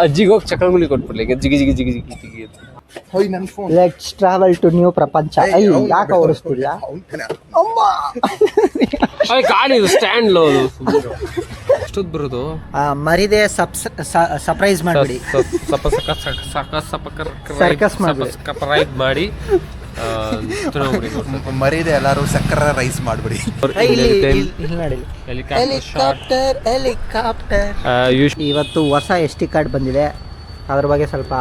ಅಜ್ಜಿಗೆ ಹೋಗಿ ಚಕ್ರಗುಳಿ ಕೊಟ್ಬಿಡ್ಲಿ ಜಿಗಿ ಜಿಗಿ ಜಿಗಿ ಜಿಗಿ ಜಿಗಿ ಅಂತ. ಲೆಟ್ಸ್ ಟ್ರಾವೆಲ್ ಟು ನ್ಯೂ ಪ್ರಪಂಚ. ಯಾಕೆ ಓಡಿಸ್ತಿಲ್ಲ ಗಾಡಿ ಸ್ಟ್ಯಾಂಡ್ ಎಷ್ಟೊತ್ತು ಬರೋದು ಮರಿದೆ ಸರ್ಪ್ರೈಸ್ ಮಾಡಿ ಸರ್ಕಸ್ ಮಾಡಿ ಮರಿದೆ ಎಲ್ಲರೂ ಸಕ್ಕರ ರೈಸ್ ಮಾಡ್ಬಿಡಿ. ಹೆಲಿಕಾಪ್ಟರ್ ಇವತ್ತು ಹೊಸ SD ಕಾರ್ಡ್ ಬಂದಿದೆ, ಅದ್ರ ಬಗ್ಗೆ ಸ್ವಲ್ಪ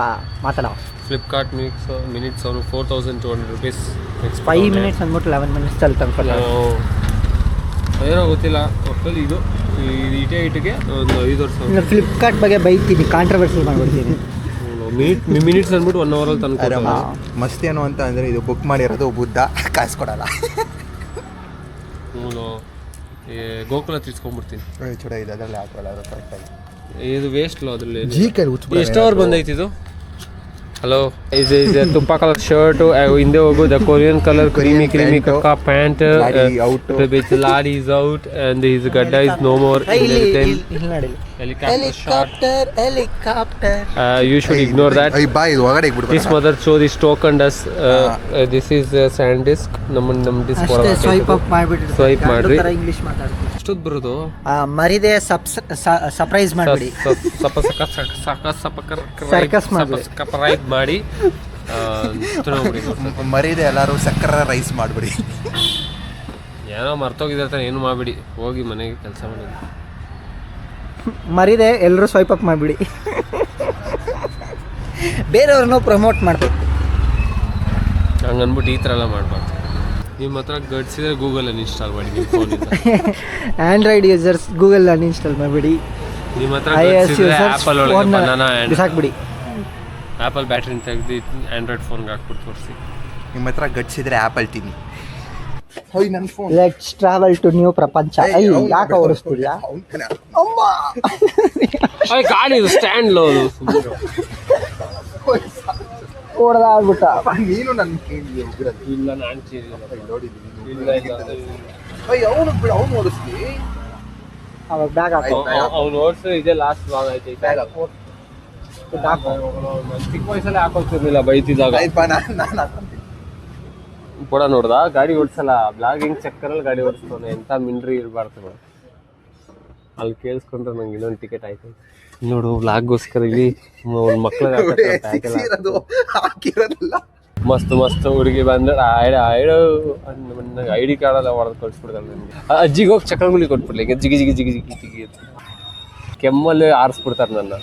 ಮಾತಾಡೋ. ಫ್ಲಿಪ್ಕಾರ್ಟ್ ಮಿನಿಟ್ಸ್ ಅವರು 4200 ರೂಪೀಸ್ 5 ಮಿನಿಟ್ಸ್ ಅಂದ್ಬಿಟ್ಟು 11 ಮಿನಿಟ್ಸ್ ಅಲ್ಲಿ ತಂದ್ಕೊಲ್ಲ. ಏನೋ ಗೊತ್ತಿಲ್ಲ ಒಟ್ಟಲ್ಲಿ ಇದು ಇಟಿಗೆ ಒಂದು 5 ವರ್ಷ. ಫ್ಲಿಪ್ಕಾರ್ಟ್ ಬಗ್ಗೆ ಬೈತೀನಿ, ಕಾಂಟ್ರವರ್ಸಿ ಮಾಡ್ಬಿಡ್ತೀನಿ. ಮಿನಿಟ್ಸ್ ಅಂದ್ಬಿಟ್ಟು 1 ಅವರಲ್ಲಿ ತಂದ್ಕೊಡ್ತಾರೆ. ಮಸ್ತ್ ಏನು ಅಂತ ಅಂದರೆ ಇದು ಬುಕ್ ಮಾಡಿರೋದು ಬುದ್ಧ ಕಾಸು ಕೊಡಲ್ಲ. ಗೋಕುಲ ತಿರ್ಸ್ಕೊಂಡ್ಬಿಡ್ತೀನಿ. ಚೂಡ ಇದೆ ಅದರಲ್ಲಿ ಹಾಕೋಲ್ಲ ಕರೆಕ್ಟಾಗಿ. ಇದು ವೇಸ್ಟ್ ಲೋ ಅದರಲ್ಲಿ. ಎಷ್ಟು ಅವರ್ ಬಂದೈತಿ ಇದು? ಹಲೋ, ಇದು ತುಪ್ಪ ಕಲರ್ ಶರ್ಟ್, ಹಿಂದೆ ಹೋಗು the Korean colour creamy khaki pant with ಲಾಡಿ ಇಸ್ ಔಟ್ ಅಂಡ್ ಹಿಸ್ ಗಡ್ಡ is no more. Helicopter you should ignore that. This mother show this token does this is SanDisk. ನಮ್ಮ disc swipe up ಮಾಡ್ಬಿಟ್ಟು swipe ಮಾಡ್ರಿ. English ಮಾತಾಡ್ತೀನಿ. ಎಷ್ಟೊತ್ತು ಬರೋದು ಮರಿದೆ surprise ಮಾಡಿ circus ಮಾಡಿ ಮರಿದೆ ಎಲ್ಲರೂ ಸಕ್ಕರ ರೈಸ್ ಮಾಡ್ಬಿಡಿ. ಏನೋ ಮರ್ತೋಗಿದ್ರೆ ಏನು ಮಾಡ್ಬಿಡಿ, ಹೋಗಿ ಮನೆಗೆ ಕೆಲಸ ಮಾಡಿ. ಮರಿದೆ ಎಲ್ಲರೂ ಸ್ವೈಪ್ ಅಪ್ ಮಾಡಿಬಿಡಿ. ಬೇರೆಯವ್ರನ್ನೂ ಪ್ರಮೋಟ್ ಮಾಡಬೇಕು. ಹಂಗೆ ಅಂದ್ಬಿಟ್ಟು ಈ ಥರ ಎಲ್ಲ ಮಾಡಬಾರ್ದು. ನಿಮ್ಮ ಹತ್ರ ಗಡ್ಸಿದ್ರೆ ಗೂಗಲ್ ಇನ್ಸ್ಟಾಲ್ ಮಾಡಿ ನಿಮ್ಮ ಫೋನಿಂದ. ಆ್ಯಂಡ್ರಾಯ್ಡ್ ಯೂಸರ್ಸ್ ಗೂಗಲ್ ಅನ್ಇನ್ಸ್ಟಾಲ್ ಮಾಡಿಬಿಡಿ. ನಿಮ್ಮ ಹತ್ರ ಆ್ಯಪಲ್ ಒಳಗೆ ಬನಾನಾ ಬಿಸಾಕ್ಬಿಡಿ. ಆ್ಯಪಲ್ ಬ್ಯಾಟ್ರಿನ ತೆಗೆದು ಆ್ಯಂಡ್ರಾಯ್ಡ್ ಫೋನ್ಗೆ ಹಾಕ್ಬಿಟ್ಟು ತೋರಿಸಿ. ನಿಮ್ಮ ಹತ್ರ ಗಡ್ಸಿದ್ರೆ ಆ್ಯಪಲ್ ತಿನ್ನಿ. ಲೆಟ್ಸ್ ಟ್ರಾವೆಲ್ ಟು ನ್ಯೂ ಪ್ರಪಂಚ. ಯಾಕೆ ಓಡಿಸ್ತಿಲ್ಲ ಗಾಡಿ ಸ್ಟ್ಯಾಂಡ್ ಲೋ ಓಡದಾಗ್ಬಿಟ್ಟ. ನೀನು ನನ್ನ ಇಲ್ಲ ನಾನು ಅವನು ಓಡಿಸ್ತಿ. ಅವಾಗ ಬ್ಯಾಗ್ ಹಾಕೋ. ಅವ್ನು ಓಡಿಸು. ಇದೇ ಲಾಸ್ಟ್ ಲಾಂಗ್ ಐತೆ. ಚಿಕ್ಕ ವಯಸ್ಸಲ್ಲೇ ಹಾಕೋತಿರ್ಲಿಲ್ಲ ಬೈತಿದ್ದಾಗ. ಕೂಡ ನೋಡ್ದ ಗಾಡಿ ಓಡಿಸಲ್ಲ, ಬ್ಲಾಗಿಂಗ್ ಚಕ್ಕರಲ್ಲಿ ಗಾಡಿ ಓಡಿಸ್ತಾನೆ. ಎಂತ ಮಿಂಡ್ರಿ ಇರಬಾರ್ದು. ಅಲ್ಲಿ ಕೇಳಿಸ್ಕೊಂಡ್ರೆ ನಂಗೆ ಇನ್ನೊಂದು ಟಿಕೆಟ್ ಆಯ್ತು ನೋಡು. ಬ್ಲಾಗ್ಗೋಸ್ಕರ ಇಲ್ಲಿ ಒಂದು ಮಕ್ಳಿಗೆ ಮಸ್ತ್ ಮಸ್ತ್ ಹುಡುಗಿ ಬಂದ್ರೆ ಐಡಿ ಕಾರ್ಡ್ ಎಲ್ಲ ಹೊಡೆದು ಕಳ್ಸ್ಬಿಡ್ತಾರೆ ನನಗೆ. ಅಜ್ಜಿಗೆ ಹೋಗಿ ಚಕ್ರಗುಳಿ ಕೊಟ್ಬಿಡ್ಲಿ ಜಿಗಿ ಜಿಗಿ ಜಿಗಿ ಜಿಗಿ ಜಿಗಿ ಅಂತ. ಕೆಮ್ಮಲ್ಲಿ ಆರಿಸ್ಬಿಡ್ತಾರೆ ನನ್ನ.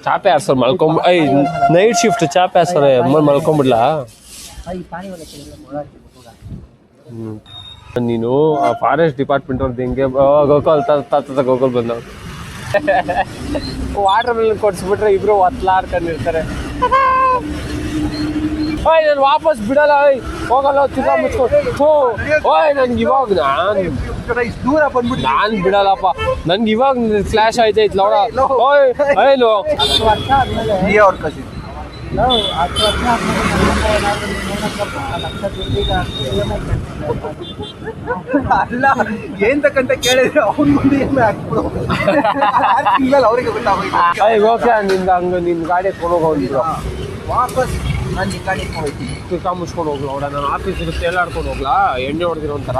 ಚಾಪೆ ಆರ್ಸೋರು ಮಲ್ಕೊಂಬ ನೈಟ್ ಶಿಫ್ಟ್ ಚಾಪೆ ಆರ್ಸೋರೆ ಮಲ್ಕೊಂಬಿಡ್ಲಾ. ನೀನು ಆ ಫಾರೆಸ್ಟ್ ಡಿಪಾರ್ಟ್ಮೆಂಟ್ ಅವ್ರದ್ದು ಹೆಂಗೆ ಗೋಕಲ್ ಗೋಕಲ್ ಬಂದವ್ ವಾಟರ್ ಮೆಲನ್ ಕೊಡ್ಸ್ಬಿಟ್ರೆ ಇಬ್ರು ಒತ್ಲಾಡ್ಕೊಂಡಿರ್ತಾರೆ. ನಾನು ವಾಪಸ್ ಬಿಡಲ್ಲ, ಹೋಗಲ್ಲ, ತಿರ್ಗಾ ಮುಚ್ಕೊಂಡು. ಓಯ್ ನನ್ಗೆ ಇವಾಗ ನಾನು ಬಿಡಲ್ಲಪ್ಪ. ನನ್ಗೆ ಇವಾಗ ಫ್ಲಾಶ್ ಆಯ್ತೈತ್ ನೋಡ. ಓಯ್ ಏನು ಅಲ್ಲ ಏನ್ ತಕ್ಕಂತ ಕೇಳಿದ್ರೆ ಅವ್ನ ಮುಂದೆ ಹಾಕ್ಬಿಡು. ಅವ್ರಿಗೆ ಓಕೆ ನಿಂದ ಹಂಗ ನಿನ್ ಗಾಡಿ ಎತ್ಕೊಂಡು ಹೋಗಿದ್ರು ವಾಪಸ್ ನಾನು ಈ ಗಾಡಿ ಎತ್ಕೊಂಡು ಹೋಗ್ತೀನಿ. ತಿರ್ಗಾ ಮುಚ್ಕೊಂಡು ಹೋಗ್ಲ ಅವಡ. ನಾನು ಆಫೀಸಿಗೆ ತೇಲಾಡ್ಕೊಂಡು ಹೋಗ್ಲಾ, ಎಣ್ಣೆ ಹೊಡೆದಿರೋ ಒಂಥರ.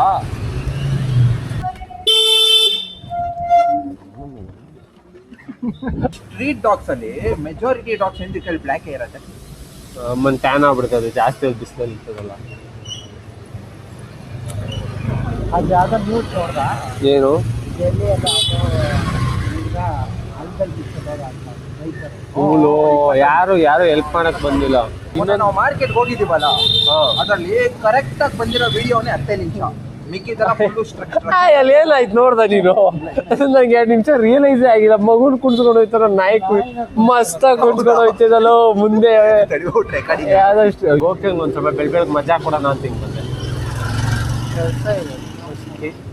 ಸ್ಟ್ರೀಟ್ ಡಾಗ್ಸ್ ಅಲ್ಲಿ ಮೆಜಾರಿಟಿ ಡಾಗ್ಸ್ ಎಂದಿಕಲ್ಲಿ ಬ್ಲ್ಯಾಕ್ ಇರುತ್ತೆ. ಮನ್ ಟ್ಯಾನ್ ಆಗ್ಬಿಡ್ತದೆ ಜಾಸ್ತಿ ಬಿಸಿಲಲ್ಲಿ ಇರ್ತದಲ್ಲ. ಏನು ಯಾರು ಹೆಲ್ಪ್ ಮಾಡಕ್ ಬಂದಿಲ್ಲ. ನಾವು ಮಾರ್ಕೆಟ್ ಹೋಗಿದ್ದೀವಲ್ಲ, ಅದ್ರಲ್ಲಿ ಕರೆಕ್ಟ್ ಆಗಿ ಬಂದಿರೋ ವಿಡಿಯೋನೇ 10 ನಿಮಿಷ. ಅಲ್ಲಿ ಏನಾಯ್ತು ನೋಡ್ದ ನೀನು? ನಂಗೆ 2 ನಿಮಿಷ ರಿಯಲೈಸೇ ಆಗಿಲ್ಲ. ಮಗುನ್ ಕುಣ್ಸ್ಕೊಂಡು ಹೋಯ್ತಾರ, ನಾಯಕ್ ಮಸ್ತಾಗಿ ಕುಣ್ಸ್ಕೊಂಡು ಹೋಯ್ತಿದಲ್ಲೋ ಮುಂದೆ. ಯಾವ್ದಷ್ಟು ಓಕೆ ಒಂದ್ ಸ್ವಲ್ಪ ಬೆಳಗ್ಗೆ ಮಜಾ ಕೊಡೋಣ ಅಂತ ಹಿಂಗ್ ಬಂದೆ.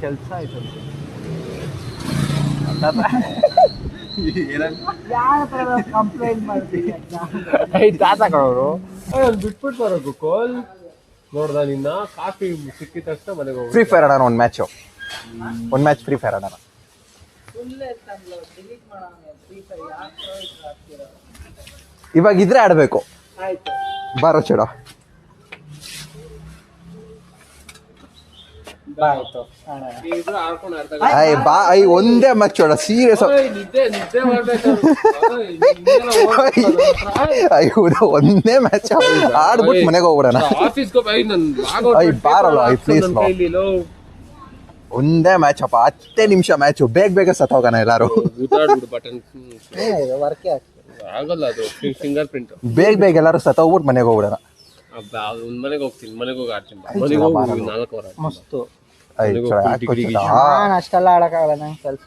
ಕೆಲಸ ಆಯ್ತು ತಾತ ಕಣವರು ಬಿಟ್ಬಿಟ್ಟು ಬರೋದು ಕೋಲ್ ನೋಡ್ದ ನಿನ್ನ. ಕಾಫಿ ಸಿಕ್ಕಿದ ತಕ್ಷಣ ಮನೆಗೆ ಹೋಗಿ ಫ್ರೀ ಫೈರ್ ಆಡೋಣ. ಒಂದು ಮ್ಯಾಚ್ ಫ್ರೀ ಫೈರ್ ಆಡೋಣ. ಇವಾಗ ಇದ್ರೆ ಆಡ್ಬೇಕು. ಆಯ್ತು ಬಾರೋ ಚಡ. ಆಯ್ತು ಇಬ್ರು ಆಡ್ಕೊಂಡು ಅರ್ಧ ಐ ಬಾ ಐ ಒಂದೇ ಮ್ಯಾಚ್ ಚೋಡ ಸೀರಿಯಸ್. ನಿದ್ದೆ ಮಾಡ್ಬೇಕು ಐದು ಒಂದೇ ಮ್ಯಾಚ್ ಆಡ್ಬಿಟ್ಟು ಮನೆಗೆ ಹೋಗ್ಬಿಡೋಣ. ಐ ಬಾರಲ್ಲ ಐ ಪ್ಲೀಸ್. ಒಂದೇ ಮ್ಯಾಚ್ ಅಪ್ಪ, 10 ನಿಮಿಷ ಮ್ಯಾಚು. ಬೇಗ ಸತ್ತೋಗೋಣ ಎಲ್ಲಾರು. ಬಟನ್ ವರ್ಕೆ ಆಗಲ್ಲ, ಅದು ಫಿಂಗರ್ ಪ್ರಿಂಟ್. ಬೇಗ ಎಲ್ಲಾರು ಸತ್ತೋಗ್ಬಿಟ್ಟು ಮನೆಗೆ ಹೋಗ್ಬಿಡೋಣ. ಮನೆಗೆ ಹೋಗ್ತೀನಿ, ಮನೆಗೆ ಹೋಗಿ ಆಡ್ತೀನಿ. ಮನೆಗೆ ಹೋಗಿ 4 ವಾರ ಮಸ್ತು. ಐ ನಾನು ಅಷ್ಟೆಲ್ಲ ಆಡಕ್ಕಾಗಲ್ಲ, ನಂಗೆ ಕೆಲಸ.